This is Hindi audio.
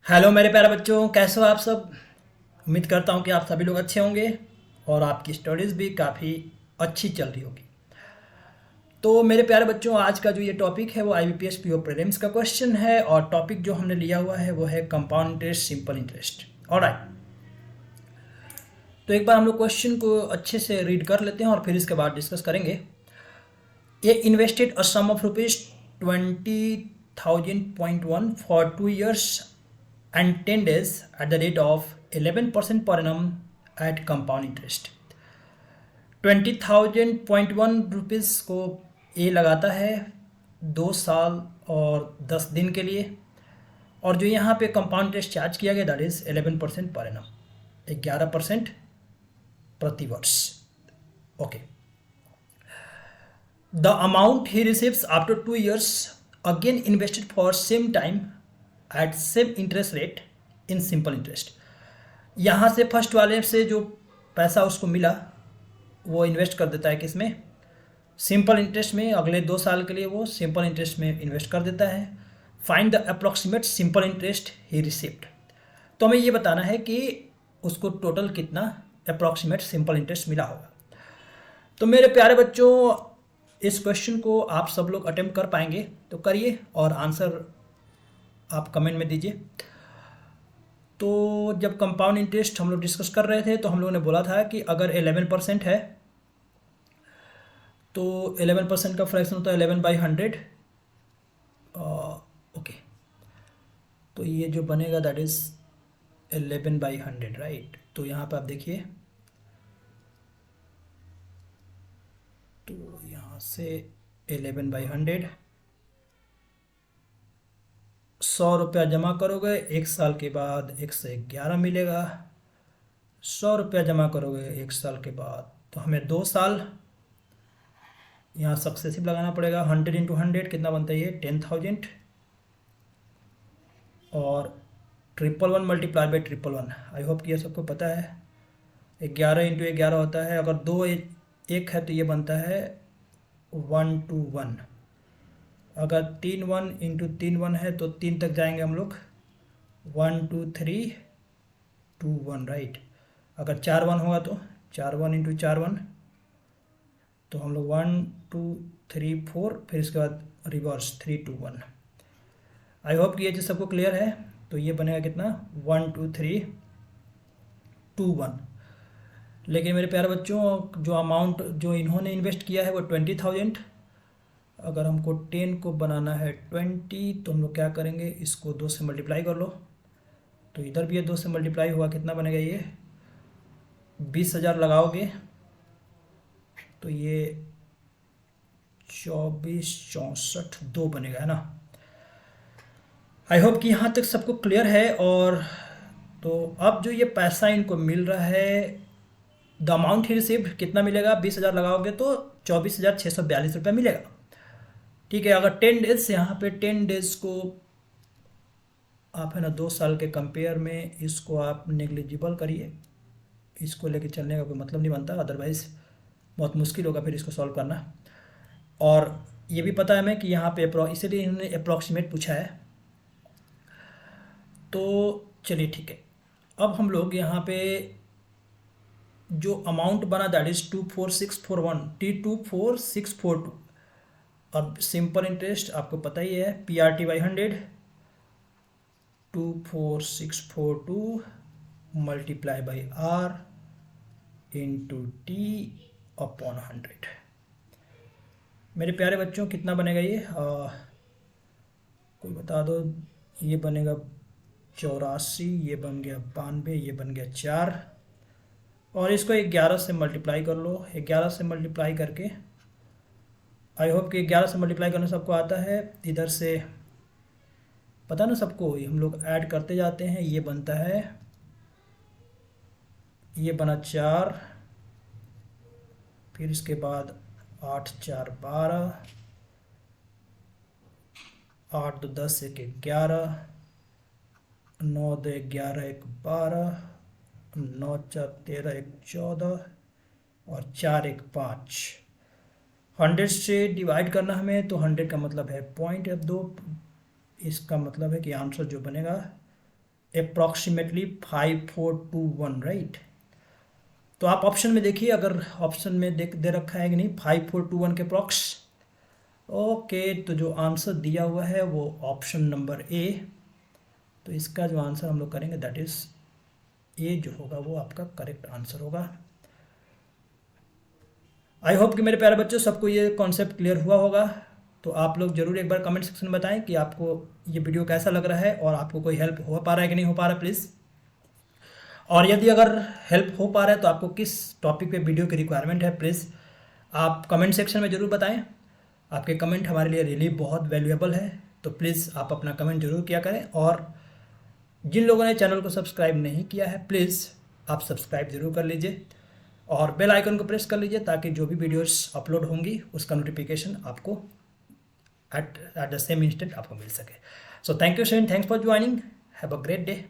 हेलो मेरे प्यारे बच्चों, कैसे हो आप सब। उम्मीद करता हूँ कि आप सभी लोग अच्छे होंगे और आपकी स्टडीज़ भी काफ़ी अच्छी चल रही होगी। तो मेरे प्यारे बच्चों, आज का जो ये टॉपिक है वो IBPS पीओ प्रीलिम्स का क्वेश्चन है और टॉपिक जो हमने लिया हुआ है वो है compound interest, simple interest. Alright, तो एक बार हम लोग क्वेश्चन को अच्छे से रीड कर लेते हैं और फिर इसके बाद डिस्कस करेंगे। ये invested a sum of rupees 20,000.1 for 2 years and 10 days at the rate of 11% per annum at compound interest। 20,000.1 rupees को ये लगाता है 2 साल और 10 दिन के लिए, और जो यहाँ पे कंपाउंड इंटरेस्ट चार्ज किया गया दैट इज़ 11% पर एनम, 11% प्रति वर्ष। Okay, the amount he receives after 2 years again invested for same time at same interest rate in simple interest। यहाँ से फर्स्ट वाले से जो पैसा उसको मिला वो इन्वेस्ट कर देता है किसमें, सिंपल इंटरेस्ट में। अगले 2 साल के लिए वो सिंपल इंटरेस्ट में इन्वेस्ट कर देता है। Find the approximate simple interest he received. तो हमें ये बताना है कि उसको टोटल कितना अप्रोक्सीमेट सिंपल इंटरेस्ट मिला होगा। तो मेरे प्यारे बच्चों, इस क्वेश्चन को आप सब लोग अटेम्प्ट कर पाएंगे तो करिए और आंसर आप कमेंट में दीजिए। तो जब कंपाउंड इंटरेस्ट हम लोग डिस्कस कर रहे थे तो हम लोगों ने बोला था कि अगर 11% है तो 11% का फ्रैक्शन होता है 11/100। ओके, तो ये जो बनेगा दैट इज़ 11/100, राइट। तो यहाँ पे आप देखिए, तो यहाँ से 11/100, 100 रुपया जमा करोगे 1 साल के बाद 111 मिलेगा। 100 रुपया जमा करोगे 1 साल के बाद तो हमें 2 साल यहाँ सक्सेसिव लगाना पड़ेगा। 100 × 100 कितना बनता है, ये 10,000, और 111 मल्टीप्लाई बाई 111। आई होप कि ये सबको पता है। 11 × 11 होता है, अगर दो एक है तो ये बनता है 121। अगर 3 1 × 3 1 है तो 3 तक जाएंगे हम लोग, 1 2 3 2 1, राइट। अगर 4 1 होगा तो 4 1 × 4 1, तो हम लोग 1 2 3 4, फिर इसके बाद रिवर्स 3 2 1। आई होप कि ये चीज़ सबको क्लियर है। तो ये बनेगा कितना, 1 2 3 2 1। लेकिन मेरे प्यारे बच्चों, जो अमाउंट जो इन्होंने इन्वेस्ट किया है वो 20,000। अगर हमको 10 को बनाना है 20 तो हम लोग क्या करेंगे, इसको 2 से मल्टीप्लाई कर लो। तो इधर भी ये 2 से मल्टीप्लाई हुआ, कितना बनेगा, ये 20,000 लगाओगे तो ये 24 64 2 बनेगा, है ना। आई होप कि यहाँ तक सबको क्लियर है। और तो अब जो ये पैसा इनको मिल रहा है, द अमाउंट ही रिसीव्ड कितना मिलेगा, 20,000 लगाओगे तो 24,642 रुपये मिलेगा। ठीक है, अगर 10 डेज, यहाँ पे 10 डेज को आप है ना 2 साल के कंपेयर में इसको आप नेग्लिजिबल करिए। इसको लेके चलने का कोई मतलब नहीं बनता, अदरवाइज़ बहुत मुश्किल होगा फिर इसको सॉल्व करना। और ये भी पता है हमें कि यहाँ पे इसीलिए इन्होंने अप्रॉक्सीमेट पूछा है। तो चलिए ठीक है, अब हम लोग यहाँ पे जो अमाउंट बना दैट इज़ 24641, T24642। अब सिंपल इंटरेस्ट आपको पता ही है, PRT/100, 24642 multiply by R into T/100। मेरे प्यारे बच्चों, कितना बनेगा ये, कोई बता दो। ये बनेगा 84, ये बन गया 92, ये बन गया 4, और इसको 11 से मल्टीप्लाई कर लो। 11 से मल्टीप्लाई करके, आई होप कि 11 से मल्टीप्लाई करना सबको आता है। इधर से पता ना सबको, हम लोग ऐड करते जाते हैं। ये बनता है, ये बना 4, फिर इसके बाद 8 4 12, 8 2 10 1 11, 9 2 11 1 12, 9 4 13 1 14, और 4 1 5। 100 से डिवाइड करना हमें, तो 100 का मतलब है पॉइंट। अब 2, इसका मतलब है कि आंसर जो बनेगा अप्रॉक्सीमेटली 5421, राइट। तो आप ऑप्शन में देखिए, अगर ऑप्शन में दे रखा है कि नहीं 5421 के अप्रॉक्स। ओके, तो जो आंसर दिया हुआ है वो ऑप्शन नंबर ए। तो इसका जो आंसर हम लोग करेंगे दैट इज़ ए जो होगा वो आपका करेक्ट आंसर होगा। आई होप कि मेरे प्यारे बच्चों सबको ये कॉन्सेप्ट क्लियर हुआ होगा। तो आप लोग ज़रूर एक बार कमेंट सेक्शन में बताएं कि आपको ये वीडियो कैसा लग रहा है और आपको कोई हेल्प हो पा रहा है कि नहीं हो पा रहा है प्लीज़। और यदि अगर हेल्प हो पा रहा है तो आपको किस टॉपिक पे वीडियो की रिक्वायरमेंट है प्लीज़ आप कमेंट सेक्शन में ज़रूर बताएं। आपके कमेंट हमारे लिए रियली बहुत वैल्यूएबल है, तो प्लीज़ आप अपना कमेंट जरूर किया करें। और जिन लोगों ने चैनल को सब्सक्राइब नहीं किया है प्लीज़ आप सब्सक्राइब ज़रूर कर लीजिए और बेल आइकन को प्रेस कर लीजिए ताकि जो भी वीडियोस अपलोड होंगी उसका नोटिफिकेशन आपको एट द सेम इंस्टेंट आपको मिल सके। So thank you Shane, thanks for joining, have a great day.